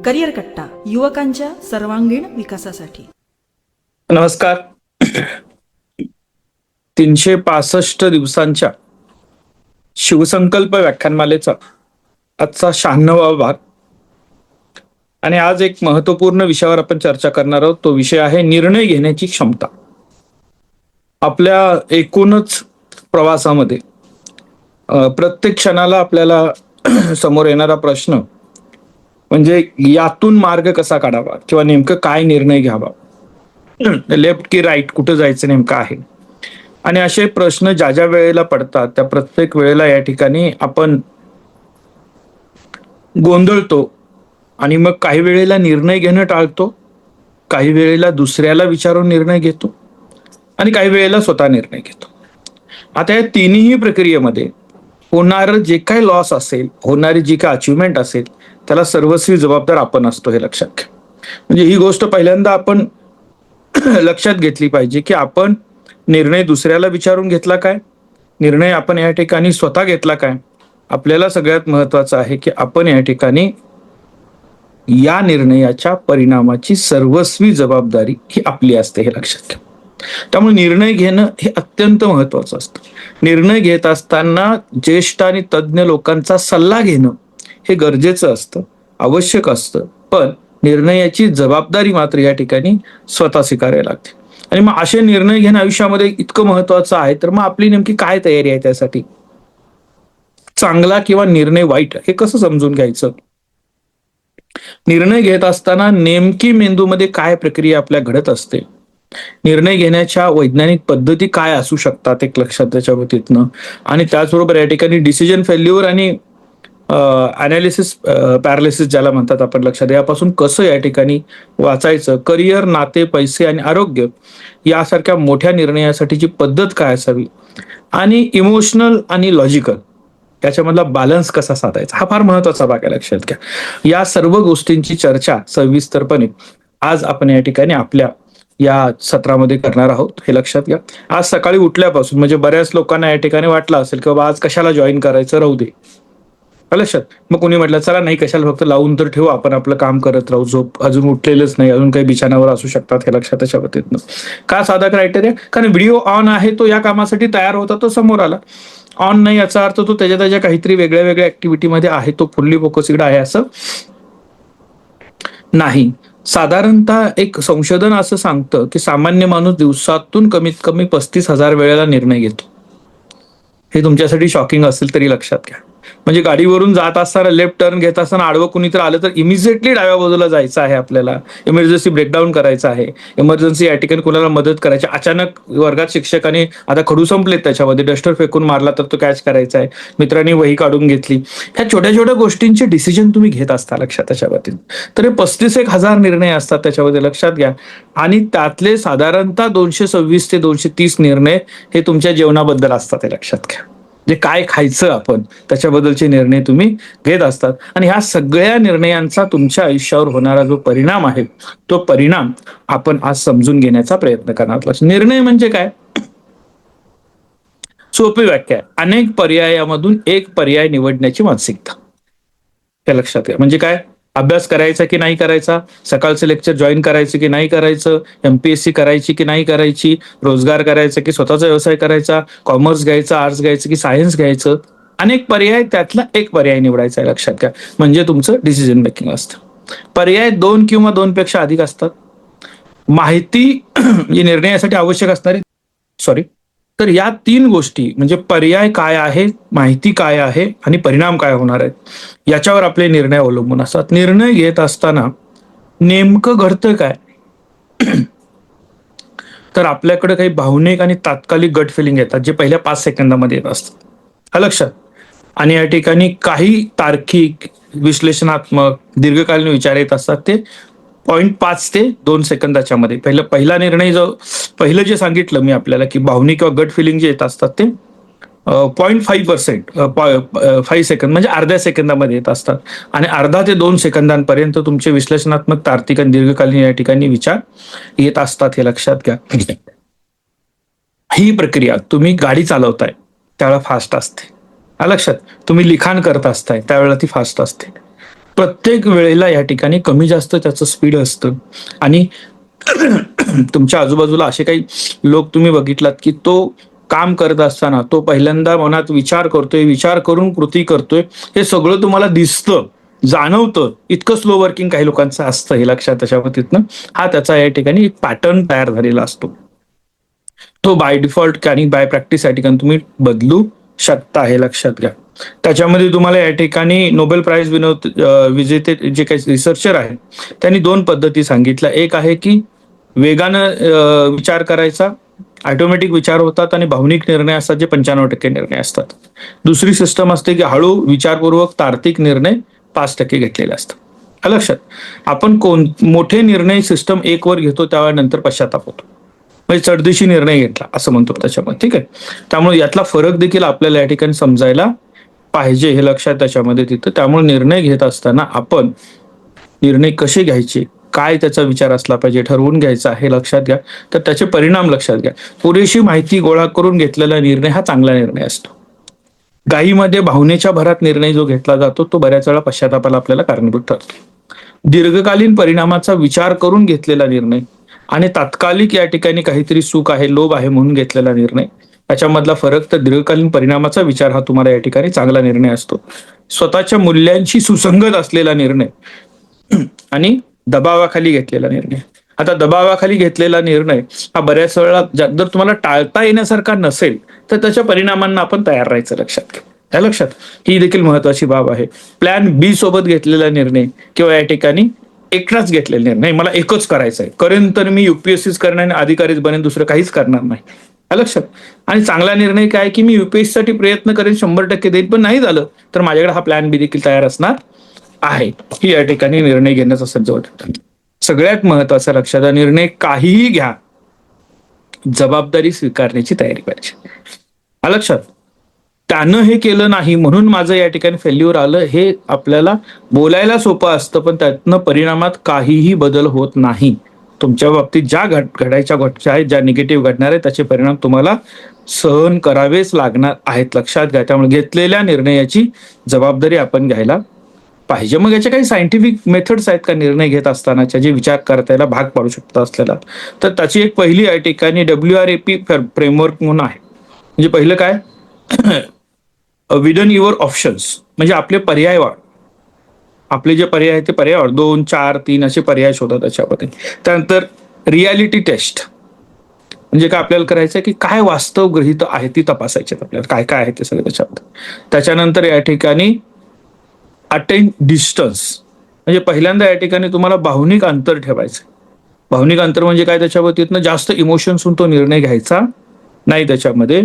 Career कट्टा युवकांच्या सर्वांगीण विकासासाठी. नमस्कार. 365 दिवसांच्या शिवसंकल्प व्याख्यानमालेचा आजचा 96वा भाग. आणि आज एक महत्वपूर्ण विषयावर आपण चर्चा करणार आहोत. तो विषय आहे निर्णय घेण्याची क्षमता. आपल्या एकूणच प्रवासामध्ये प्रत्येक क्षणाला आपल्याला समोर येणारा प्रश्न म्हणजे यातून मार्ग कसा काढावा किंवा नेमकं काय निर्णय घ्यावा, लेफ्ट की राईट, कुठं जायचं नेमकं आहे. आणि असे प्रश्न ज्या ज्या वेळेला पडतात त्या प्रत्येक वेळेला या ठिकाणी आपण गोंधळतो आणि मग काही वेळेला निर्णय घेणं टाळतो, काही वेळेला दुसऱ्याला विचारून निर्णय घेतो आणि काही वेळेला स्वतः निर्णय घेतो. आता या तिन्ही प्रक्रियेमध्ये होणारं जे काही लॉस असेल, होणारी जी काही अचिव्हमेंट असेल, त्याला सर्वस्वी जबाबदार आपण असतो, हे लक्षात घ्या. म्हणजे ही गोष्ट पहिल्यांदा आपण लक्षात घेतली पाहिजे की आपण निर्णय दुसऱ्याला विचारून घेतला काय, निर्णय आपण या ठिकाणी स्वतः घेतला काय. आपल्याला सगळ्यात महत्वाचं आहे की आपण या ठिकाणी या निर्णयाच्या परिणामाची सर्वस्वी जबाबदारी ही आपली असते, हे लक्षात घ्या. त्यामुळे निर्णय घेणं हे अत्यंत महत्वाचं असतं. निर्णय घेत असताना ज्येष्ठ आणि तज्ज्ञ लोकांचा सल्ला घेणं हे गरजेचं असतं, आवश्यक असतं. पण निर्णयाची जबाबदारी मात्र या ठिकाणी स्वतः स्वीकारायला लागते. आणि मग असे निर्णय घेणं आयुष्यामध्ये इतकं महत्वाचं आहे, तर मग आपली नेमकी काय तयारी आहे त्यासाठी. चांगला किंवा निर्णय वाईट हे कसं समजून घ्यायचं, निर्णय घेत असताना नेमकी मेंदूमध्ये काय प्रक्रिया आपल्या घडत असते, निर्णय घेण्याच्या वैज्ञानिक पद्धती काय असू शकतात एक लक्षात त्याच्या बाबतीतनं. आणि त्याचबरोबर या ठिकाणी डिसिजन फेल्युअर आणि अनालिसिस पॅरालिसिस ज्याला म्हणतात आपण, लक्षात यापासून कसं या ठिकाणी वाचायचं. करिअर, नाते, पैसे आणि आरोग्य यासारख्या मोठ्या निर्णयासाठीची पद्धत काय असावी आणि इमोशनल आणि लॉजिकल त्याच्यामधला बॅलन्स कसा साधायचा, हा फार महत्वाचा भाग आहे, लक्षात घ्या. या सर्व गोष्टींची चर्चा सविस्तरपणे आज आपण या ठिकाणी आपल्या या सत्रामध्ये करणार आहोत, हे लक्षात घ्या. आज सकाळी उठल्यापासून म्हणजे बऱ्याच लोकांना या ठिकाणी वाटलं असेल की बाबा आज कशाला जॉईन करायचं, राहू दे, लक्षात. मग कोणी म्हटलं चला नाही कशाला, फक्त लावून तर ठेवू, आपण आपलं काम करत राहू, झोप अजून उठलेलंच नाही, अजून काही बिछाण्यावर असू शकतात, हे लक्षात त्याच्या बाबतीत. का साधा क्रायटेरिया, कारण व्हिडिओ ऑन आहे, तो या कामासाठी तयार होता, तो समोर आला. ऑन नाही याचा अर्थ तो त्याच्या काहीतरी वेगळ्या वेगळ्या ऍक्टिव्हिटीमध्ये आहे, तो फुल्ली फोकस इकडे आहे असं नाही. साधारणतः एक संशोधन असं सांगतं की सामान्य माणूस दिवसातून कमीत कमी 35,000 वेळेला निर्णय घेतो. हे तुमच्यासाठी शॉकिंग असेल तरी लक्षात घ्या. म्हणजे गाडीवरून जात असताना लेफ्ट टर्न घेत असताना आडवं कुणी तर आलं तर इमिजिएटली डाव्या बाजूला जायचं आहे आपल्याला, इमर्जन्सी ब्रेकडाऊन करायचं आहे, इमर्जन्सी या ठिकाणी कुणाला मदत करायची, अचानक वर्गात शिक्षकाने आता खडू संपलेत त्याच्यामध्ये डस्टर फेकून मारला तर तो कॅच करायचा आहे, मित्रांनी वही काढून घेतली, ह्या छोट्या छोट्या गोष्टींचे डिसिजन तुम्ही घेत असता, लक्षात त्याच्या बाबतीत. तर हे 35,000 निर्णय असतात त्याच्यामध्ये, लक्षात घ्या. आणि त्यातले साधारणतः 226 ते 230 निर्णय हे तुमच्या जेवणाबद्दल असतात, हे लक्षात घ्या. जे काय खायचं आपण त्याच्याबद्दलचे निर्णय तुम्ही घेत असतात. आणि ह्या सगळ्या निर्णयांचा तुमच्या आयुष्यावर होणारा जो परिणाम आहे, तो परिणाम आपण आज समजून घेण्याचा प्रयत्न करणार. निर्णय म्हणजे काय, सोपी व्याख्या आहे, अनेक पर्यायामधून एक पर्याय निवडण्याची मानसिकता, हे लक्षात घ्या. म्हणजे काय, अभ्यास करायचा की नाही करायचा, सकाळचं लेक्चर जॉईन करायचं की नाही करायचं, एमपीएससी करायची की नाही करायची, रोजगार करायचा की स्वतःचा व्यवसाय करायचा, कॉमर्स घ्यायचं, आर्ट्स घ्यायचं की सायन्स घ्यायचं, अनेक पर्याय, त्यातला एक पर्याय निवडायचा आहे, लक्षात घ्या. म्हणजे तुमचं डिसिजन मेकिंग असतं. पर्याय 2 किंवा 2 पेक्षा अधिक असतात. माहिती जी निर्णयासाठी आवश्यक असणारी तर या 3 गोष्टी म्हणजे पर्याय काय आहे, माहिती काय आहे आणि परिणाम काय होणार आहेत, याच्यावर आपले निर्णय अवलंबून असतात. निर्णय घेत असताना नेमकं घडतं काय, तर आपल्याकडे काही भावनिक आणि तात्कालिक गट फिलिंग येतात, जे पहिल्या 5 सेकंदामध्ये येत असतात, हा लक्षात. आणि या ठिकाणी काही तार्किक, विश्लेषणात्मक, दीर्घकालीन विचार येत असतात, ते 0.5 ते 2 सेकंदाच्या मध्ये. पहिला निर्णय जो पहिलं जे सांगितलं मी आपल्याला की भावनिक किंवा गट फिलिंग जे येत असतात ते 0.5%, 5 सेकंद म्हणजे अर्ध्या सेकंदामध्ये येत असतात. आणि अर्धा ते 2 सेकंदांपर्यंत तुमचे विश्लेषणात्मक, तार्किक आणि दीर्घकालीन या ठिकाणी विचार येत असतात, हे लक्षात घ्या. ही प्रक्रिया तुम्ही गाडी चालवताय त्यावेळेला फास्ट असते, लक्षात. तुम्ही लिखाण करत असताय त्यावेळेला ती फास्ट असते. प्रत्येक वेळेला या ठिकाणी कमी जास्त त्याचं स्पीड असतं आणि तुमच्या आजूबाजूला असे काही लोक तुम्ही बघितलात की तो काम करत असताना तो पहिल्यांदा मनात विचार करतोय, विचार करून कृती करतोय, हे सगळं तुम्हाला दिसतं, जाणवतं. इतकं स्लो वर्किंग काही लोकांचं असतं, हे लक्षात त्याच्या बाबतीतनं हा त्याचा या ठिकाणी एक पॅटर्न तयार झालेला असतो. तो बाय डिफॉल्ट आणि बाय प्रॅक्टिस या ठिकाणी तुम्ही बदलू शकता, हे लक्षात घ्या. त्याच्यामध्ये तुम्हाला या ठिकाणी नोबेल प्राइज विजेते जे काही रिसर्चर आहेत त्यांनी 2 पद्धती सांगितल्या. एक आहे की वेगानं विचार करायचा, ऑटोमॅटिक विचार होतात आणि भावनिक निर्णय असतात जे 95% निर्णय असतात. दुसरी सिस्टम असते की हळू विचारपूर्वक तार्किक निर्णय 5% घेतलेले असतात. आलं लक्षात. आपण मोठे निर्णय सिस्टम 1 वर घेतो त्यावेळेला नंतर पश्चाताप होतो, म्हणजे चढदिशी निर्णय घेतला असं म्हणतो त्याच्यामध्ये. ठीक आहे. त्यामुळे यातला फरक देखील आपल्याला या ठिकाणी समजायला पाहिजे, हे लक्षात त्याच्यामध्ये तिथं. त्यामुळे निर्णय घेत असताना आपण निर्णय कसे घ्यायचे, काय त्याचा विचार असला पाहिजे, ठरवून घ्यायचा, हे लक्षात घ्या. तर त्याचे परिणाम लक्षात घ्या. पुरेशी माहिती गोळा करून घेतलेला निर्णय हा चांगला निर्णय असतो. घाईमध्ये भावनेच्या भरात निर्णय जो घेतला जातो तो बऱ्याच वेळा पश्चातापाला आपल्याला कारणीभूत ठरतो. दीर्घकालीन परिणामाचा विचार करून घेतलेला निर्णय आणि तात्कालिक या ठिकाणी काहीतरी सुख आहे, लोभ आहे म्हणून घेतलेला निर्णय, याच्यामधला फरक. तर दीर्घकालीन परिणामाचा विचार हा तुम्हाला या ठिकाणी चांगला निर्णय असतो. स्वतःच्या मूल्यांशी सुसंगत असलेला निर्णय आणि दबावाखाली घेतलेला निर्णय. आता दबावाखाली घेतलेला निर्णय हा बऱ्याच वेळा जर तुम्हाला टाळता येण्यासारखा नसेल तर त्याच्या परिणामांना आपण तयार राहायचं, लक्षात घ्या. त्या लक्षात ही देखील महत्वाची बाब आहे. प्लॅन बी सोबत घेतलेला निर्णय किंवा या ठिकाणी एकटाच घेतलेला निर्णय, मला एकच करायचं आहे, करेन तर मी युपीएससीच करणार आणि अधिकारीच बनेन, दुसरं काहीच करणार नाही, लक्षात. आणि चांगला निर्णय काय की मी युपीएससी साठी प्रयत्न करेन, 100% देईन, पण नाही झालं तर माझ्याकडे हा प्लॅन बी देखील तयार असणार आहे. ही या ठिकाणी निर्णय घेण्याचा सज्ज होता. सगळ्यात महत्वाचा लक्षात, निर्णय काहीही घ्या, जबाबदारी स्वीकारण्याची तयारी पाहिजे, लक्षात. त्यानं हे केलं नाही म्हणून माझं या ठिकाणी फेल्युअर आलं, हे आपल्याला बोलायला सोपं असतं, पण त्यातनं परिणामात काहीही बदल होत नाही. तुमच्या बाबतीत ज्या घडायच्या गोष्टी आहेत, ज्या निगेटिव्ह घडणार आहेत, त्याचे परिणाम तुम्हाला सहन करावेच लागणार आहेत, लक्षात घ्या. त्यामुळे घेतलेल्या निर्णयाची जबाबदारी आपण घ्यायला पाहिजे. मग याच्या काही सायंटिफिक मेथड्स आहेत का निर्णय घेत असतानाच्या, जे विचार करता यायला भाग पाडू शकता असलेला? तर त्याची एक पहिली या ठिकाणी WRAP फ्रेमवर्क म्हणून आहे. म्हणजे पहिलं काय, विडन युअर ऑप्शन्स, म्हणजे आपले पर्याय वाढ, आपले जे पर्याय आहेत ते पर्याय वाढ, 2, 4, 3 असे पर्याय शोधा त्याच्यामध्ये. त्यानंतर रियालिटी टेस्ट, म्हणजे काय आपल्याला करायचं की काय वास्तव गृहीत आहे ती तपासायचे आपल्याला, काय काय आहे ते सगळं त्याच्यामध्ये. त्याच्यानंतर या ठिकाणी अटेन डिस्टन्स, म्हणजे पहिल्यांदा या ठिकाणी तुम्हाला भावनिक अंतर ठेवायचं. भावनिक अंतर म्हणजे काय, त्याच्यावरतीतनं जास्त इमोशन्स तो निर्णय घ्यायचा नाही त्याच्यामध्ये.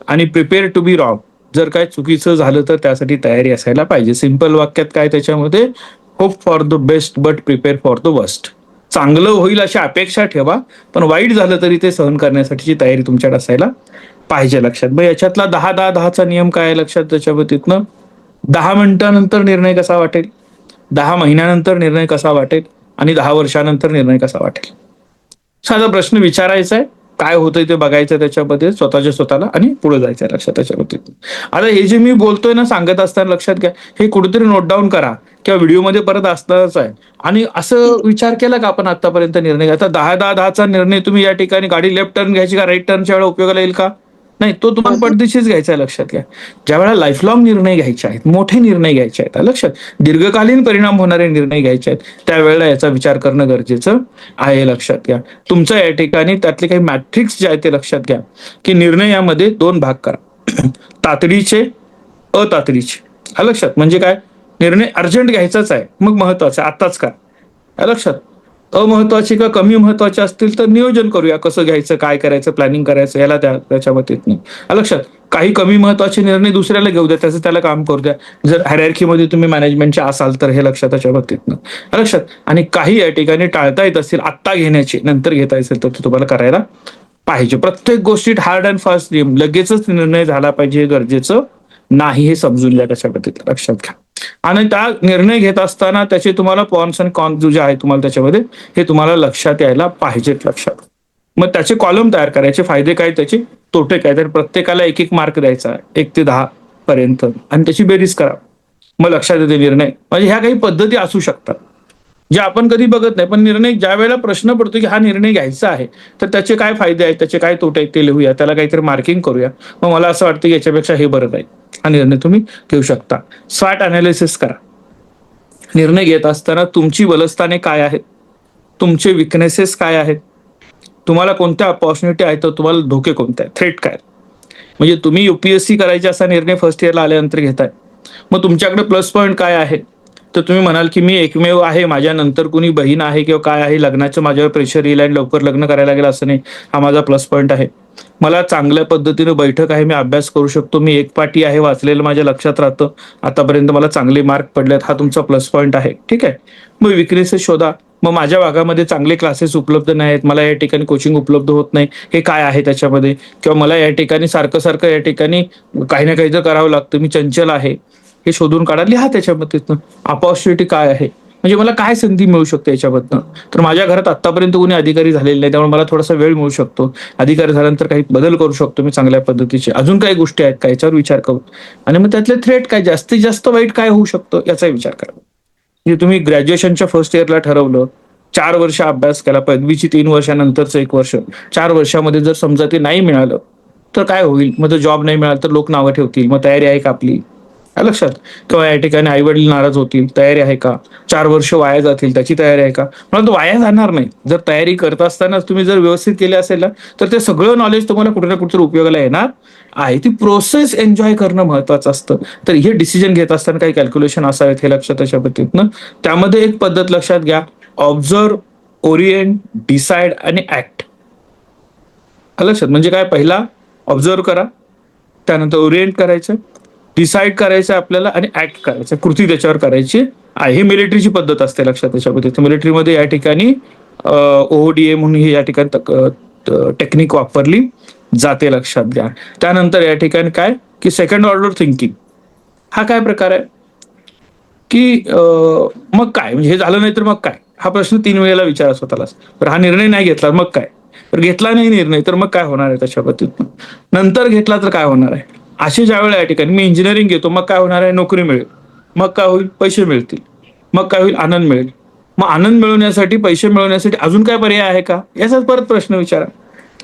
आणि प्रिपेअर टू बी रॉंग, जर काय चुकीचं झालं तर त्यासाठी तयारी असायला पाहिजे. सिंपल वाक्यात काय त्याच्यामध्ये, hope for the best but prepare for the worst. चांगलं होईल अशी अपेक्षा ठेवा, पण वाईट झालं तरी ते सहन करण्यासाठीची तयारी तुमच्याकडे असायला पाहिजे, लक्षात. मग याच्यातला 10-10-10चा नियम काय लक्षात, त्याच्यावरतीतनं 10 मिनिटानंतर निर्णय कसा वाटेल, 10 महिन्यानंतर निर्णय कसा वाटेल आणि 10 वर्षानंतर निर्णय कसा वाटेल. साधा प्रश्न विचारायचा आहे, काय होतंय ते बघायचं त्याच्यामध्ये स्वतःच्या स्वतःला आणि पुढे जायचं, लक्षात त्याच्यावरती. आता हे जे मी बोलतोय ना सांगत असताना लक्षात घ्या, हे कुठेतरी नोट डाऊन करा किंवा व्हिडिओमध्ये परत असणारच आहे. आणि असं विचार केला का आपण आतापर्यंत निर्णय, आता 10-10-10चा निर्णय तुम्ही या ठिकाणी गाडी लेफ्ट टर्न घ्यायची का राईट टर्नच्या वेळेला उपयोगाला येईल का, नाही, तो तुम्हाला पडदिशीच घ्यायचा, लक्षात घ्या. ज्या वेळेला लाईफलॉंग निर्णय घ्यायचे आहेत, मोठे निर्णय घ्यायचे आहेत, लक्षात, दीर्घकालीन परिणाम होणारे निर्णय घ्यायचे आहेत, त्यावेळेला याचा विचार करणं गरजेचं आहे, लक्षात घ्या. तुमचं या ठिकाणी त्यातले काही मॅट्रिक्स जे आहेत ते लक्षात घ्या की निर्णयामध्ये 2 भाग करा, तातडीचे, अतातडीचे, लक्षात. म्हणजे काय, निर्णय अर्जंट घ्यायचाच आहे मग महत्वाचा आताच का, लक्षात. अमहत्वाचे का कमी महत्वाचे असतील तर नियोजन करूया, कसं घ्यायचं, काय करायचं, प्लॅनिंग करायचं, याला त्याच्या बाबतीत नाही, लक्षात. काही कमी महत्वाचे निर्णय दुसऱ्याला घेऊ द्या, त्याचं त्याला काम करू द्या, जर हायरार्कीमध्ये तुम्ही मॅनेजमेंटचे असाल तर, हे लक्षात त्याच्या बाबतीत लक्षात. आणि काही या ठिकाणी टाळता येत असतील आत्ता घेण्याचे, नंतर घेता असेल तर ते तुम्हाला करायला पाहिजे. प्रत्येक गोष्टीत हार्ड अँड फास्ट नियम, लगेचच निर्णय झाला पाहिजे गरजेचं नाही, हे समजून घ्या त्याच्या बाबतीत, लक्षात घ्या. आणि त्या निर्णय घेत असताना त्याचे तुम्हाला पॉन्स आणि कॉन्स जे आहे तुम्हाला त्याच्यामध्ये हे तुम्हाला लक्षात यायला पाहिजेत, लक्षात. मग त्याचे कॉलम तयार करायचे, फायदे काय, त्याचे तोटे काय, तर प्रत्येकाला 1-1 मार्क द्यायचा 1 ते 10 पर्यंत आणि त्याची बेरीज करा. मग लक्षात येते निर्णय. म्हणजे ह्या काही पद्धती असू शकतात जे आपण कधी बघत नाही, पण निर्णय ज्या वेळेला प्रश्न पडतो की हा निर्णय घ्यायचा आहे तर त्याचे काय फायदे आहेत, त्याचे काय तोटे आहेत ते लिहूया, त्याला काहीतरी मार्किंग करूया. मग मला असं वाटतं की याच्यापेक्षा हे बरं आहे, हा निर्णय तुम्ही घेऊ शकता. स्वॉट अनालिसिस करा. निर्णय घेत असताना तुमची बलस्थाने काय आहेत, तुमचे विकनेसेस काय आहेत, तुम्हाला कोणत्या अपॉर्च्युनिटी आहेत, तर तुम्हाला धोके कोणते आहेत, थ्रेट काय आहेत. म्हणजे तुम्ही युपीएससी करायचे असा निर्णय फर्स्ट इयरला आल्यानंतर घेताय, मग तुमच्याकडे प्लस पॉईंट काय आहे, तर तुम्ही म्हणाल की मी एकमेव आहे, माझ्या नंतर कुणी बहीण आहे किंवा काय आहे, लग्नाचं माझ्यावर प्रेशर येईल आणि लवकर लग्न करायला लागेल असं नाही, हा माझा प्लस पॉईंट आहे. मला चांगल्या पद्धतीनं बैठक आहे, मी अभ्यास करू शकतो, मी एकपाठी आहे, वाचलेलं माझ्या लक्षात राहतं, आतापर्यंत मला चांगले मार्क पडलेत, हा तुमचा प्लस पॉईंट आहे. ठीक आहे. मग विकनेसेस शोधा. मग माझ्या भागामध्ये चांगले क्लासेस उपलब्ध नाहीत, मला या ठिकाणी कोचिंग उपलब्ध होत नाही, हे काय आहे त्याच्यामध्ये, किंवा मला या ठिकाणी सारखं सारखं या ठिकाणी काही ना काही तर करावं लागतं, मी चंचल आहे, हे शोधून काढा, लिहा त्याच्यामध्ये. अपॉर्च्युनिटी काय आहे, म्हणजे मला काय संधी मिळू शकते याच्याबद्दल. तर माझ्या घरात आतापर्यंत कोणी अधिकारी झालेले नाही, त्यामुळे मला थोडासा वेळ मिळू शकतो, अधिकारी झाल्यानंतर काही बदल करू शकतो मी चांगल्या पद्धतीचे, अजून काही गोष्टी आहेत का याच्यावर विचार करू. आणि मग त्यातले थ्रेट काय, जास्तीत जास्त वाईट काय होऊ शकतं याचा विचार करा. म्हणजे तुम्ही ग्रॅज्युएशनच्या फर्स्ट इयरला ठरवलं, 4 वर्ष अभ्यास केला, पदवीची 3 वर्षानंतरचं 1 वर्ष, 4 वर्षामध्ये जर समजा ते नाही मिळालं तर काय होईल, मग जॉब नाही मिळाला तर लोक नावं ठेवतील, मग तयारी आहे का आपली, काय लक्षात. किंवा या ठिकाणी आई वडील नाराज होतील, तयारी आहे का, 4 वर्ष वाया जातील, त्याची तयारी आहे का. मला तो वाया जाणार नाही. जर तयारी करत असताना तुम्ही जर व्यवस्थित केली असेल ना, तर ते सगळं नॉलेज तुम्हाला कुठे ना कुठे उपयोगाला येणार आहे. ती प्रोसेस एन्जॉय करणं महत्वाचं असतं. तर हे डिसिजन घेत असताना काही कॅल्क्युलेशन असावेत, हे लक्षात त्याच्या पद्धतीनं. त्यामध्ये एक पद्धत लक्षात घ्या, ऑब्झर्व, ओरिएंट, डिसाइड आणि ऍक्ट. लक्षात. म्हणजे काय, पहिला ऑब्झर्व करा, त्यानंतर ओरिएंट करायचं, डिसाईड करायचं आपल्याला, आणि ऍक्ट करायचं, कृती त्याच्यावर करायची आहे. ही मिलिटरीची पद्धत असते, लक्षात त्याच्यामध्ये. मिलिटरीमध्ये या ठिकाणी ओडीए म्हणून ही या ठिकाणी टेक्निक वापरली जाते, लक्षात घ्या. त्यानंतर या ठिकाणी काय की सेकंड ऑर्डर थिंकिंग, हा काय प्रकार आहे की मग काय, म्हणजे हे झालं नाही तर मग काय, हा प्रश्न 3 वेळेला विचारा स्वतःला. तर हा निर्णय नाही घेतला मग काय, तर घेतला नाही निर्णय तर मग काय होणार आहे त्याच्या पद्धतीनं, नंतर घेतला तर काय होणार आहे. असे ज्या वेळेला या ठिकाणी मी इंजिनिअरिंग घेतो, मग काय होणार आहे, नोकरी मिळेल, मग काय होईल, पैसे मिळतील, मग काय होईल, आनंद मिळेल. मग आनंद मिळवण्यासाठी, पैसे मिळवण्यासाठी अजून काय पर्याय आहे का, याचाच परत प्रश्न विचारा.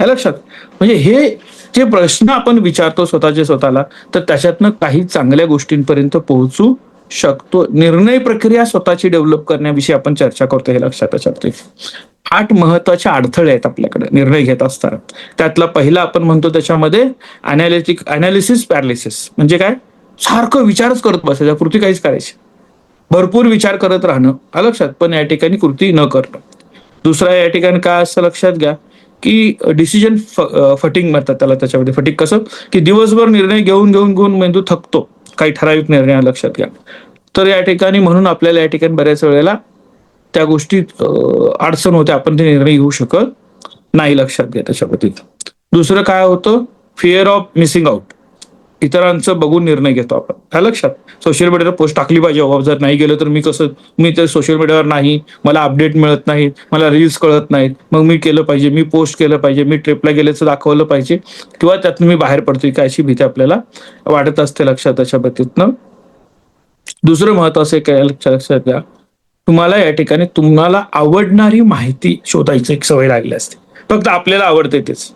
हे लक्षात. म्हणजे हे जे प्रश्न आपण विचारतो स्वतःचे स्वतःला, तर त्याच्यातनं काही चांगल्या गोष्टींपर्यंत पोहोचू शकतो. निर्णय प्रक्रिया स्वतःची डेव्हलप करण्याविषयी आपण चर्चा करतो, हे लक्षात ठेवा. 8 महत्वाचे अडथळे आहेत आपल्याकडे निर्णय घेत असताना. त्यातला पहिला आपण म्हणतो त्याच्यामध्ये अनालिसिस पॅरालिसिस. म्हणजे काय, सारखं विचारच करत बसायचा, कृती काहीच करायची, भरपूर विचार करत राहणं, लक्षात, पण या ठिकाणी कृती न करणं. दुसरा या ठिकाणी काय असं लक्षात घ्या की डिसिजन फटिंग म्हणतात त्याला. त्याच्यामध्ये फटिंग कसं की दिवसभर निर्णय घेऊन घेऊन घेऊन मेंदू थकतो काही ठराविक निर्णय, लक्षात घ्या. तर या ठिकाणी म्हणून आपल्याला या ठिकाणी बऱ्याच वेळेला त्या गोष्टीत अडचण होते, आपण ते निर्णय घेऊ शकत नाही, लक्षात घ्या त्याच्यामध्ये. दुसरं काय होतं, फिअर ऑफ मिसिंग आउट, इतरांचं बघून निर्णय घेतो आपण, काय लक्षात. सोशल मीडियावर पोस्ट टाकली पाहिजे, जर नाही गेलं तर मी तर सोशल मीडियावर नाही, मला अपडेट मिळत नाहीत, मला रील्स कळत नाहीत, मग मी केलं पाहिजे, मी पोस्ट केलं पाहिजे, मी ट्रिपला गेल्याचं दाखवलं पाहिजे, किंवा त्यातून मी बाहेर पडतोय काय, अशी भीती आपल्याला वाटत असते, लक्षात त्याच्या बाबतीतनं. दुसरं महत्वाचं काय, लक्षात घ्या, तुम्हाला या ठिकाणी तुम्हाला आवडणारी माहिती शोधायची एक सवय लागली असते. फक्त आपल्याला आवडते तेच.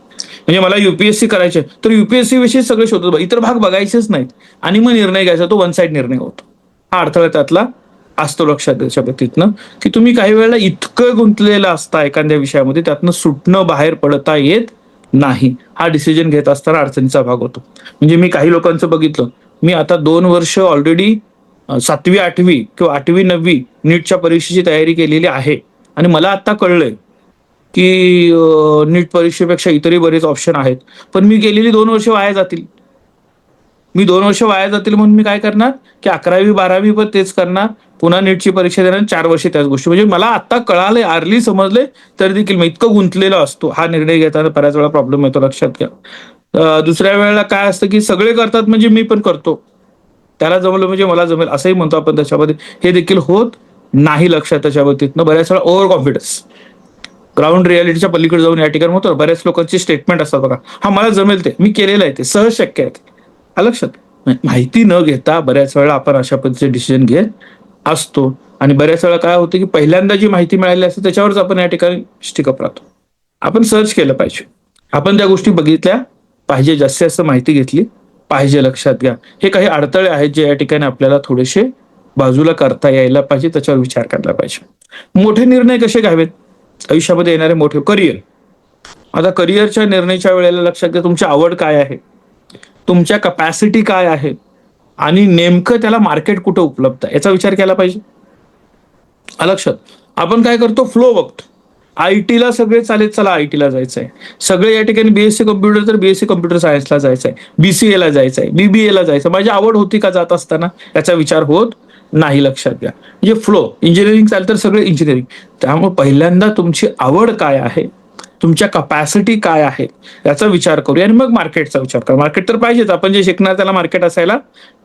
म्हणजे मला युपीएससी करायचे तर युपीएससी विषयी सगळे शोधत, इतर भाग बघायचेच नाहीत, आणि मग निर्णय घ्यायचा, तो वन साइड निर्णय होतो. हा अडथळा त्यातला असतो, लक्षात त्याच्या बाबतीतनं. की तुम्ही काही वेळेला इतकं गुंतलेलं असता एखाद्या विषयामध्ये, त्यातनं सुटणं, बाहेर पडता येत नाही. हा डिसिजन घेत असताना अडचणीचा भाग होतो. म्हणजे मी काही लोकांचं बघितलं, मी आता 2 वर्ष ऑलरेडी 7वी 8वी किंवा 8वी 9वी नीटच्या परीक्षेची तयारी केलेली आहे, आणि मला आता कळलंय की नीट परीक्षेपेक्षा इतरही बरेच ऑप्शन आहेत, पण मी गेलेली 2 वर्ष वाया जातील. मी 2 वर्ष वाया जातील म्हणून मी काय करणार की 11वी 12वी पण तेच करणार, पुन्हा नीटची परीक्षा देणार, 4 वर्ष त्याच गोष्टी. म्हणजे मला आता कळाले, आर्ली समजले, तर देखील मी इतकं गुंतलेलो असतो, हा निर्णय घेताना बऱ्याच वेळा प्रॉब्लेम येतो, लक्षात घ्या. दुसऱ्या वेळेला काय असतं की सगळे करतात म्हणजे मी पण करतो, त्याला जमलं म्हणजे मला जमेल असंही म्हणतो आपण त्याच्यामध्ये, हे देखील होत नाही, लक्षात त्याच्या बाबतीतनं. बऱ्याच वेळा ओव्हर कॉन्फिडन्स, ग्राउंड रियालिटीच्या पलीकडे जाऊन या ठिकाणी होतं. बऱ्याच लोकांची स्टेटमेंट असतात बघा, हा मला जमेल, ते मी केलेलं आहे, ते सहज शक्य आहे, लक्षात. माहिती न घेता बऱ्याच वेळा आपण अशा पद्धतीचे डिसिजन घेत असतो आणि बऱ्याच वेळा काय होतं की पहिल्यांदा जी माहिती मिळाली असते त्याच्यावरच आपण या ठिकाणी स्टिकअप राहतो. आपण सर्च केलं पाहिजे, आपण त्या गोष्टी बघितल्या पाहिजे, जास्तीत जास्त माहिती घेतली पाहिजे. लक्षात घ्या, हे काही अडथळे आहेत जे या ठिकाणी आपल्याला थोडेसे बाजूला करता यायला पाहिजे, त्याच्यावर विचार करायला पाहिजे. मोठे निर्णय कसे घ्यावेत आयुष्यामध्ये येणारे मोठे करिअर. आता करिअरच्या निर्णयाच्या वेळेला लक्षात घ्या तुमची आवड काय आहे, तुमच्या कपॅसिटी काय आहे आणि नेमकं त्याला मार्केट कुठं उपलब्ध आहे याचा विचार केला पाहिजे. लक्षात, आपण काय करतो, फ्लो बघतो. आयटीला सगळे चालेल, चला आयटीला जायचंय. सगळे या ठिकाणी बीएससी कम्प्युटर तर बीएससी कम्प्युटर सायन्सला जायचंय, बीसीए ला जायचंय, बीबीए ला जायचं. माझी आवड होती का जात असताना याचा विचार होत नाही. लक्षात घ्या, म्हणजे फ्लो. इंजिनिअरिंग चालेल तर सगळे इंजिनिअरिंग. त्यामुळे पहिल्यांदा तुमची आवड काय आहे, तुमच्या कपॅसिटी काय आहे याचा विचार करूया आणि मग मार्केटचा विचार करा. मार्केट तर पाहिजेच, आपण जे शिकणार त्याला मार्केट असायला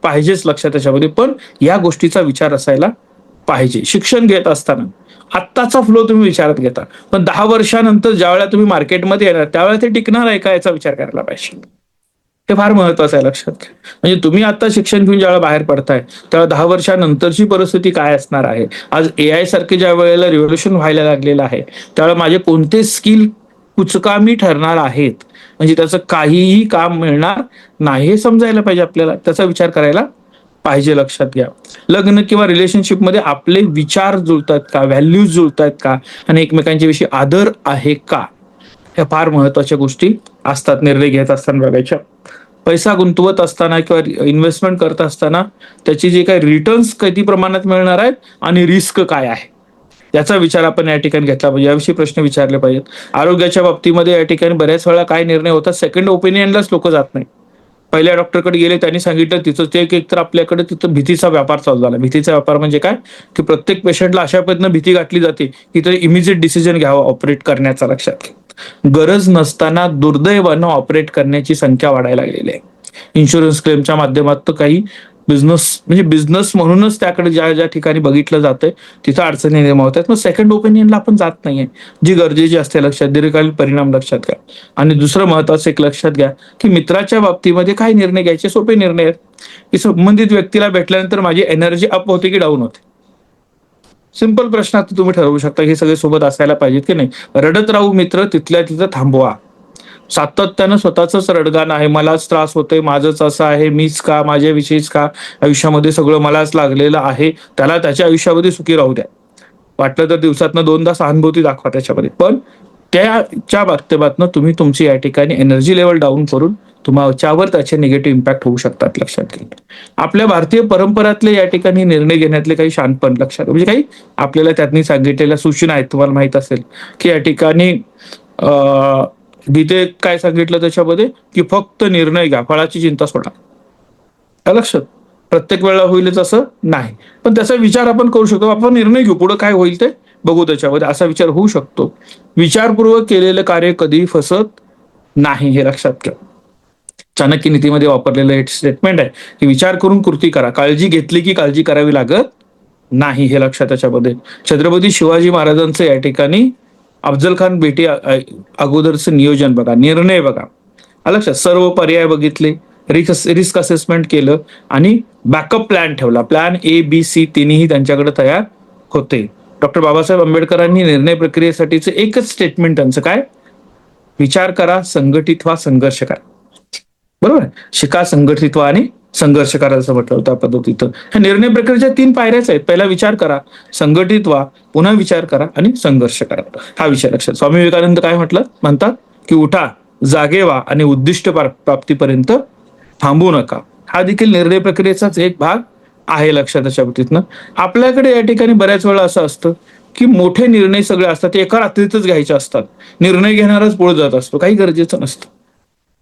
पाहिजेच लक्षात त्याच्यामध्ये, पण या गोष्टीचा विचार असायला पाहिजे. शिक्षण घेत असताना आत्ताचा फ्लो तुम्ही विचारात घेता, पण 10 वर्षानंतर ज्या वेळेला तुम्ही मार्केटमध्ये येणार त्यावेळेला ते टिकणार आहे का याचा विचार करायला पाहिजे. हे फार महत्वाचं आहे लक्षात घ्या. म्हणजे तुम्ही आता शिक्षण घेऊन ज्यावेळेला बाहेर पडताय त्यावेळेला 10 वर्षानंतरची परिस्थिती काय असणार आहे. आज एआय सारखे ज्या वेळेला रिव्होल्युशन व्हायला लागलेलं आहे त्यावेळेला माझे कोणते स्किल कुचकामी ठरणार आहेत, म्हणजे त्याचं काहीही काम मिळणार नाही हे समजायला पाहिजे आपल्याला, त्याचा विचार करायला पाहिजे. लक्षात घ्या, लग्न किंवा रिलेशनशिपमध्ये आपले विचार जुळतात का, व्हॅल्यूज जुळतात का आणि एकमेकांच्या विषयी आदर आहे का, ह्या फार महत्वाच्या गोष्टी असतात निर्णय घेत असताना बघायच्या. पैसा गुंतवत असताना किंवा इन्व्हेस्टमेंट करत असताना त्याची जे काही रिटर्न्स किती प्रमाणात मिळणार आहेत आणि रिस्क काय आहे याचा विचार आपण या ठिकाणी घेतला पाहिजे, याविषयी प्रश्न विचारले पाहिजेत. आरोग्याच्या बाबतीमध्ये या ठिकाणी बऱ्याच वेळा काय निर्णय होतात, सेकंड ओपिनियनलाच लोक जात नाही. पहिल्या डॉक्टरकडे गेले, त्यांनी सांगितलं तिथं ते एक तर आपल्याकडे तिथं भीतीचा व्यापार चालू झाला. भीतीचा व्यापार म्हणजे काय की प्रत्येक पेशंटला अशा पद्धतीनं भीती गाठली जाते की ते इमिजिएट डिसिजन घ्यावा ऑपरेट करण्याचा. लक्षात घ्या, गरज नसताना दुर्दैवानं ऑपरेट करण्याची संख्या वाढायला लागलेली आहे. इन्शुरन्स क्लेमच्या माध्यमातून काही बिझनेस म्हणजे बिझनेस म्हणूनच त्याकडे ज्या ज्या ठिकाणी बघितलं जातंय तिथं अडचणी निर्माण होतात. मग सेकंड ओपिनियनला आपण जात नाहीये जी गरजेची असते. लक्षात, दीर्घकालीन परिणाम लक्षात घ्या. आणि दुसरं महत्वाचं एक लक्षात घ्या की मित्राच्या बाबतीमध्ये काय निर्णय घ्यायचे, सोपे निर्णय आहेत की संबंधित व्यक्तीला भेटल्यानंतर माझी एनर्जी अप होते की डाऊन होते. सिंपल प्रश्न आता तुम्ही ठरवू शकता, हे सगळे सोबत असायला पाहिजेत की नाही. रडत राहू मित्र, तिथल्या तिथं थांबवा. सातत्यानं स्वतःच रडगाणं आहे, मलाच त्रास होतोय, माझंच असं आहे, मीच का, माझ्याविषयीच का, आयुष्यामध्ये सगळं मलाच लागलेलं आहे, त्याला त्याच्या आयुष्यामध्ये सुखी राहू द्या. वाटलं तर दिवसातनं 2दा सहानुभूती दाखवा त्याच्यामध्ये, पण त्याच्या माध्यमातून तुम्ही तुमची या ठिकाणी एनर्जी लेवल डाऊन करून तुमच्यावर त्याचे निगेटिव्ह इम्पॅक्ट होऊ शकतात. लक्षात घ्या, आपल्या भारतीय परंपरातले या ठिकाणी निर्णय घेण्यातले काही शानपण लक्षात, म्हणजे काही आपल्याला त्यातनी सांगितलेल्या सूचना आहेत. तुम्हाला माहित असेल की या ठिकाणी गीतेत काय सांगितलं त्याच्यामध्ये की फक्त निर्णय घ्या, फळाची चिंता सोडा. लक्षात, प्रत्येक वेळेला होईलच असं नाही, पण त्याचा विचार आपण करू शकतो. आपण निर्णय घेऊ, पुढे काय होईल ते बघू त्याच्यामध्ये, असा विचार होऊ शकतो. विचारपूर्वक केलेलं कार्य कधीही फसत नाही, हे लक्षात घ्या. चाणक्य नीतीमध्ये वापरलेलं एक स्टेटमेंट आहे की विचार करून कृती करा, काळजी घेतली की काळजी करावी लागत नाही, हे लक्षात. त्याच्यामध्ये छत्रपती शिवाजी महाराजांचं या ठिकाणी अफजल खान भेटी अगोदरचं नियोजन बघा, निर्णय बघा. लक्षात, सर्व पर्याय बघितले, रिस्क असेसमेंट केलं आणि बॅकअप प्लॅन ठेवला. प्लॅन ए बी सी तिन्ही त्यांच्याकडे तयार होते. डॉक्टर बाबासाहेब आंबेडकरांनी निर्णय प्रक्रियेसाठीचं एकच स्टेटमेंट त्यांचं काय, विचार करा, संघटित व्हा, संघर्ष करा. बरोबर, शिका, संघटित व्हा आणि संघर्ष करायचं म्हटलं होतं पद्धतीनं. ह्या निर्णय प्रक्रियेच्या 3 पायऱ्याच आहेत. पहिला विचार करा, संघटित व्हा, पुन्हा विचार करा आणि संघर्ष करा. हा विचार लक्षात. स्वामी विवेकानंद काय म्हणतात की उठा, जागे व्हा आणि उद्दिष्ट प्राप्तीपर्यंत थांबू नका. हा देखील निर्णय प्रक्रियेचाच एक भाग आहे. लक्षात, त्याच्या बाबतीतनं आपल्याकडे या ठिकाणी बऱ्याच वेळा असं असतं की मोठे निर्णय सगळे असतात ते एका रात्रीतच घ्यायचे असतात. निर्णय घेणारच पुढे जात असतो, काही गरजेचं नसतं.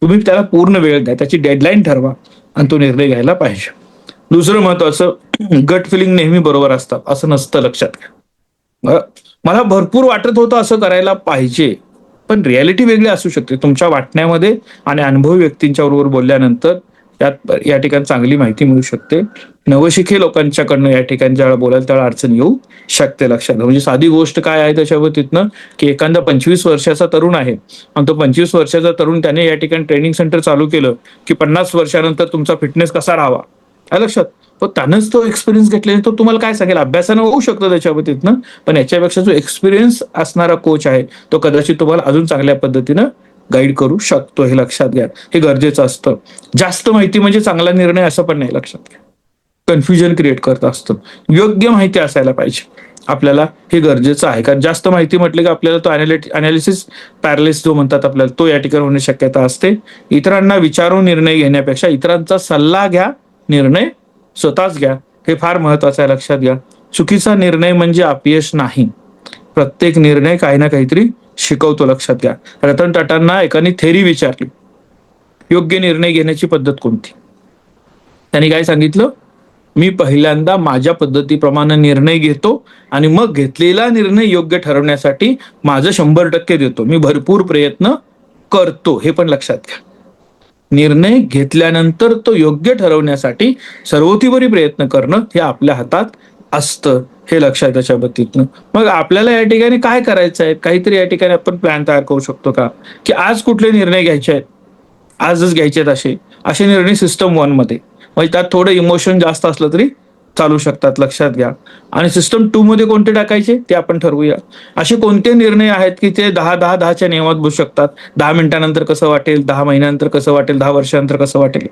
तुम्ही त्याला पूर्ण वेळ द्या, त्याची डेडलाईन ठरवा आणि तो निर्णय घ्यायला पाहिजे. दुसरं महत्वाचं, गट फिलिंग नेहमी बरोबर असतात असं नसतं. लक्षात घ्या, मला भरपूर वाटत होतं असं करायला पाहिजे, पण रियालिटी वेगळी असू शकते. तुमच्या वाटण्यामध्ये आणि अनुभवी व्यक्तींच्या बरोबर बोलल्यानंतर या ठिकाणी चांगली माहिती मिळू शकते. नवशिखे लोकांच्याकडनं या ठिकाणी ज्यावेळेला बोलायला त्यावेळेला अडचण येऊ शकते. लक्षात घ्या. म्हणजे साधी गोष्ट काय आहे त्याच्या बाबतीतनं, की एखादा 25 वर्षाचा तरुण आहे आणि तो 25 वर्षाचा तरुण त्याने या ठिकाणी ट्रेनिंग सेंटर चालू केलं की 50 वर्षानंतर तुमचा फिटनेस कसा राहावा, काय लक्षात. पण त्यानंच तो एक्सपिरियन्स घेतल्याने तो तुम्हाला काय सांगेल, अभ्यासानं होऊ शकतं त्याच्या बाबतीतनं, पण याच्यापेक्षा जो एक्सपिरियन्स असणारा कोच आहे तो कदाचित तुम्हाला अजून चांगल्या पद्धतीनं गाईड करू शकतो. हे लक्षात घ्या. हे गरजेचं असतं. जास्त माहिती म्हणजे चांगला निर्णय असं पण नाही, लक्षात घ्या. कन्फ्युजन क्रिएट करत असतं. योग्य माहिती असायला पाहिजे आपल्याला, हे गरजेचं आहे. कारण जास्त माहिती म्हटलं की आपल्याला तो अनालिसिस पॅरालिसिस जो म्हणतात आपल्याला, तो या ठिकाणी होण्याची शक्यता असते. इतरांना विचारून निर्णय घेण्यापेक्षा इतरांचा सल्ला घ्या, निर्णय स्वतःच घ्या. हे फार महत्वाचं आहे, लक्षात घ्या. चुकीचा निर्णय म्हणजे अपयश नाही. प्रत्येक निर्णय काही ना काहीतरी शिकवतो, लक्षात घ्या. रतन टाटांना एकाने थेरी विचारली, योग्य निर्णय घेण्याची पद्धत कोणती. त्यांनी काय सांगितलं, मी पहिल्यांदा माझ्या पद्धतीप्रमाणे निर्णय घेतो आणि मग घेतलेला निर्णय योग्य ठरवण्यासाठी माझं 100% देतो. मी भरपूर प्रयत्न करतो. हे पण लक्षात घ्या. निर्णय घेतल्यानंतर तो योग्य ठरवण्यासाठी सर्वतोपरी प्रयत्न करणं हे आपल्या हातात असतं. हे लक्षात त्याच्या बाबतीतनं. मग आपल्याला या ठिकाणी काय करायचं आहे, काहीतरी या ठिकाणी आपण प्लॅन तयार करू शकतो का, की आज कुठले निर्णय घ्यायचे आहेत, आजच घ्यायचे आहेत असे निर्णय सिस्टम 1 मध्ये. म्हणजे त्यात थोडं इमोशन जास्त असलं तरी चालू शकतात, लक्षात घ्या. आणि सिस्टम 2 मध्ये कोणते टाकायचे ते आपण ठरवूया. असे कोणते निर्णय आहेत की ते 10-10-10च्या नियमात बसू शकतात. 10 मिनिटानंतर कसं वाटेल, 10 महिन्यानंतर कसं वाटेल, 10 वर्षानंतर कसं वाटेल,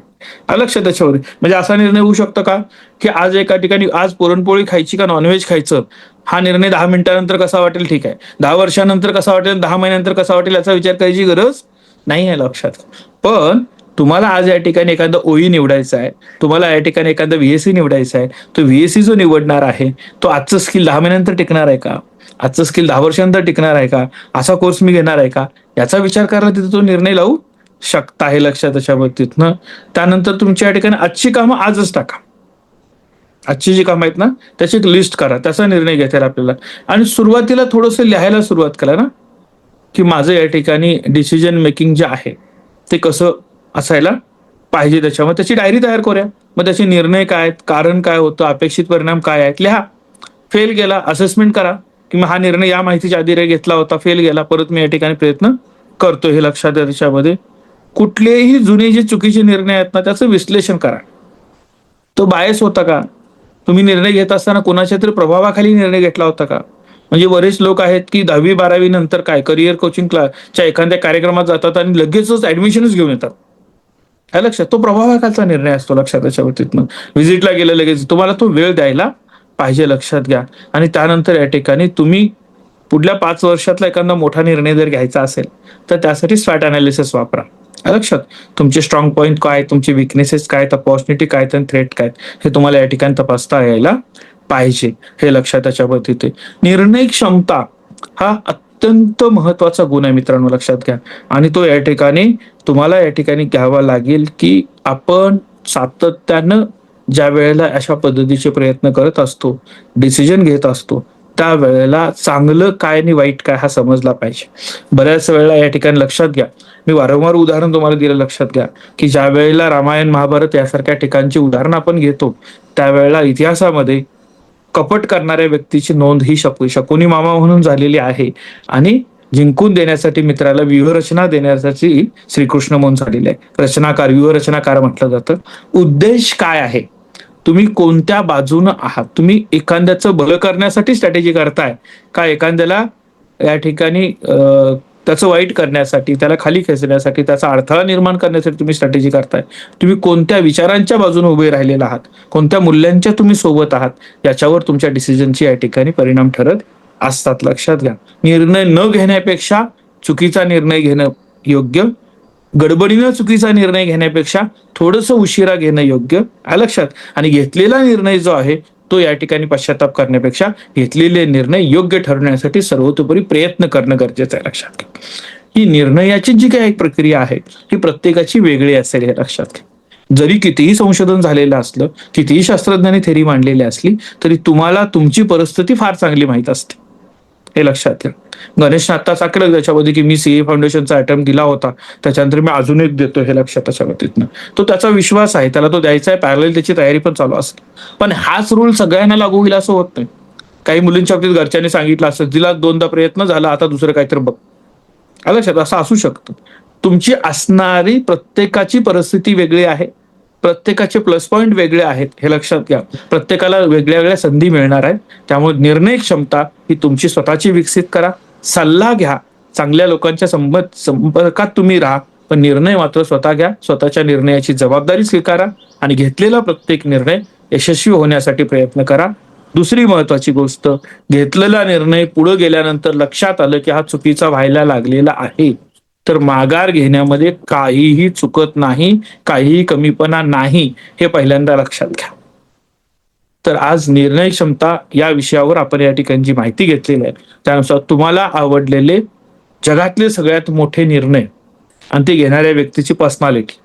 लक्षात त्याच्यावर. म्हणजे असा निर्णय होऊ शकतो का, की आज एका ठिकाणी आज पुरणपोळी खायची का नॉनव्हेज खायचं, हा निर्णय 10 मिनिटानंतर कसा वाटेल ठीक आहे, 10 वर्षानंतर कसा वाटेल, 10 महिन्यानंतर कसा वाटेल याचा विचार करायची गरज नाही आहे, लक्षात. पण तुम्हाला आज या ठिकाणी एखादा ओई निवडायचा आहे, तुम्हाला या ठिकाणी एखादा व्हीएससी निवडायचा आहे, तो व्हीएससी जो निवडणार आहे तो आजचं स्किल 10 महिन्यानंतर टिकणार आहे का, आजचं स्किल 10 वर्षानंतर टिकणार आहे का, असा कोर्स मी घेणार आहे का, याचा विचार करायला तिथे तो निर्णय लावू शकता. हे लक्षात त्याच्या बाबतीतनं. त्यानंतर तुमच्या या ठिकाणी आजची कामं आजच टाका. आजची जी कामं आहेत ना त्याची एक लिस्ट करा, त्याचा निर्णय घेता येईल आपल्याला. आणि सुरुवातीला थोडंसं लिहायला सुरुवात करा ना, की माझं या ठिकाणी डिसिजन मेकिंग जे आहे ते कसं असायला पाहिजे. त्याच्यामध्ये त्याची डायरी तयार करूया. मग त्याचे निर्णय काय आहेत, कारण काय होतं, अपेक्षित परिणाम काय आहेत, लिहा. फेल गेला असेसमेंट करा, की मग हा निर्णय या माहितीच्या आधी घेतला होता, फेल गेला, परत मी या ठिकाणी प्रयत्न करतो. हे लक्षात द्या. त्याच्यामध्ये कुठलेही जुने जे चुकीचे निर्णय आहेत ना त्याचं विश्लेषण करा. तो बायस होता का, तुम्ही निर्णय घेत असताना कोणाच्या तरी प्रभावाखाली निर्णय घेतला होता का. म्हणजे बरेच लोक आहेत की 10वी-12वी नंतर काय करिअर कोचिंग क्लासच्या एखाद्या कार्यक्रमात जातात आणि लगेचच ऍडमिशनच घेऊन येतात. काय लक्षात, तो प्रभावाखालचा निर्णय असतो, लक्षात. त्याच्या बाबतीतनं व्हिजिटला गेलं लगेच, तुम्हाला तो वेळ द्यायला पाहिजे, लक्षात घ्या. आणि त्यानंतर या ठिकाणी तुम्ही पुढल्या 5 वर्षातला एखादा मोठा निर्णय जर घ्यायचा असेल तर त्यासाठी स्वॅट अनालिसिस वापरा. लक्षात, तुमचे स्ट्रॉंग पॉईंट काय, तुमचे विकनेसेस काय, अपॉर्च्युनिटी काय, थ्रेट काय, हे तुम्हाला या ठिकाणी तपासता यायला पाहिजे. हे लक्षात त्याच्या बाबतीत. निर्णय क्षमता हा अत्यंत महत्वाचा गुण आहे मित्रांनो, लक्षात घ्या. आणि तो या ठिकाणी तुम्हाला या ठिकाणी घ्यावा लागेल, की आपण सातत्यानं ज्या वेळेला अशा पद्धतीचे प्रयत्न करत असतो, डिसिजन घेत असतो, त्यावेळेला चांगलं काय आणि वाईट काय हा समजला पाहिजे. बऱ्याच वेळेला या ठिकाणी लक्षात घ्या, मी वारंवार उदाहरण तुम्हाला दिलं, लक्षात घ्या, की ज्या वेळेला रामायण महाभारत यासारख्या ठिकाणची उदाहरणं आपण घेतो त्यावेळेला इतिहासामध्ये कपट करणाऱ्या व्यक्तीची नोंद ही शकुनी मामा म्हणून झालेली आहे आणि जिंकून देण्यासाठी मित्राला व्यूहरचना देण्यासाठी श्रीकृष्ण म्हणून झालेले आहे. रचनाकार, व्यूहरचनाकार म्हटलं जातं. उद्देश काय आहे, तुम्ही कोणत्या बाजूनं आहात, तुम्ही एखाद्याचं भलं करण्यासाठी स्ट्रॅटेजी करताय का एखाद्याला या ठिकाणी त्याचं वाईट करण्यासाठी, त्याला खाली खेचण्यासाठी, त्याचा अडथळा निर्माण करण्यासाठी तुम्ही स्ट्रॅटेजी करताय. तुम्ही कोणत्या विचारांच्या बाजूने उभे राहिलेला आहात, कोणत्या मूल्यांच्या तुम्ही सोबत आहात, याच्यावर तुमच्या डिसिजनची या ठिकाणी परिणाम ठरत असतात, लक्षात घ्या. निर्णय न घेण्यापेक्षा चुकीचा निर्णय घेणं योग्य, गडबडीनं चुकीचा निर्णय घेण्यापेक्षा थोडंसं उशिरा घेणं योग्य, लक्षात. आणि घेतलेला निर्णय जो आहे तो या ठिकाणी पश्चाताप करण्यापेक्षा घेतलेले निर्णय योग्य ठरवण्यासाठी सर्वतोपरी प्रयत्न करणं गरजेचं आहे, लक्षात घ्या. ही निर्णयाची जी काही प्रक्रिया आहे ही प्रत्येकाची वेगळी असेल, हे लक्षात घ्या. जरी कितीही संशोधन झालेलं असलं, कितीही शास्त्रज्ञांनी थेरी मांडलेली असली, तरी तुम्हाला तुमची परिस्थिती फार चांगली माहित असते. हे लक्षात घ्या. गणेशने आता सांगितलं त्याच्यामध्ये की मी सीए फाउंडेशनचा अटेम्प्ट दिला होता, त्याच्यानंतर मी अजून एक देतो, हे लक्षात त्याच्याबाबतीतनं. तो त्याचा विश्वास आहे, त्याला तो द्यायचा आहे, पॅरलल त्याची तयारी पण चालू असेल. पण हाच रूल सगळ्यांना लागू होईल असं होत नाही. काही मुलींच्या बाबतीत घरच्यांनी सांगितलं असं, तिला 2दा प्रयत्न झाला, आता दुसरं काहीतरी बघ. आलं लक्षात, असं असू शकतं. तुमची असणारी प्रत्येकाची परिस्थिती वेगळी आहे, प्रत्येकाचे प्लस पॉईंट वेगळे आहेत, हे लक्षात घ्या. प्रत्येकाला वेगळ्या वेगळ्या संधी मिळणार आहेत. त्यामुळे निर्णय क्षमता ही तुमची स्वतःची विकसित करा, सल्ला घ्या, चांगल्या लोकांच्या संपर्कात तुम्ही राहा, पण निर्णय मात्र स्वतः घ्या. स्वतःच्या निर्णयाची जबाबदारी स्वीकारा आणि घेतलेला प्रत्येक निर्णय यशस्वी होण्यासाठी प्रयत्न करा. दुसरी महत्वाची गोष्ट, घेतलेला निर्णय पुढे गेल्यानंतर लक्षात आलं की हा चुकीचा व्हायला लागलेला आहे, तर माघार घेण्यामध्ये काहीही चुकत नाही, काहीही कमीपणा नाही, हे पहिल्यांदा लक्षात घ्या. तर आज निर्णय क्षमता या विषयावर आपण या ठिकाणी जी माहिती घेतलेली आहे, त्यानुसार तुम्हाला आवडलेले जगातले सगळ्यात मोठे निर्णय आणि ते घेणाऱ्या व्यक्तीची पर्सनॅलिटी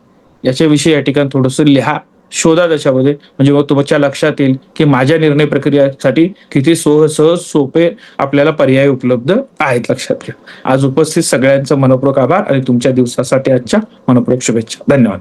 याच्याविषयी या ठिकाणी थोडंसं लिहा, शोधा त्याच्यामध्ये. म्हणजे मग तुमच्या लक्षात येईल की माझ्या निर्णय प्रक्रियेसाठी किती सहज सोपे आपल्याला पर्याय उपलब्ध आहेत. लक्षात घ्या. आज उपस्थित सगळ्यांचं मनपूर्वक आभार आणि तुमच्या दिवसासाठी आजच्या मनपूर्वक शुभेच्छा. धन्यवाद.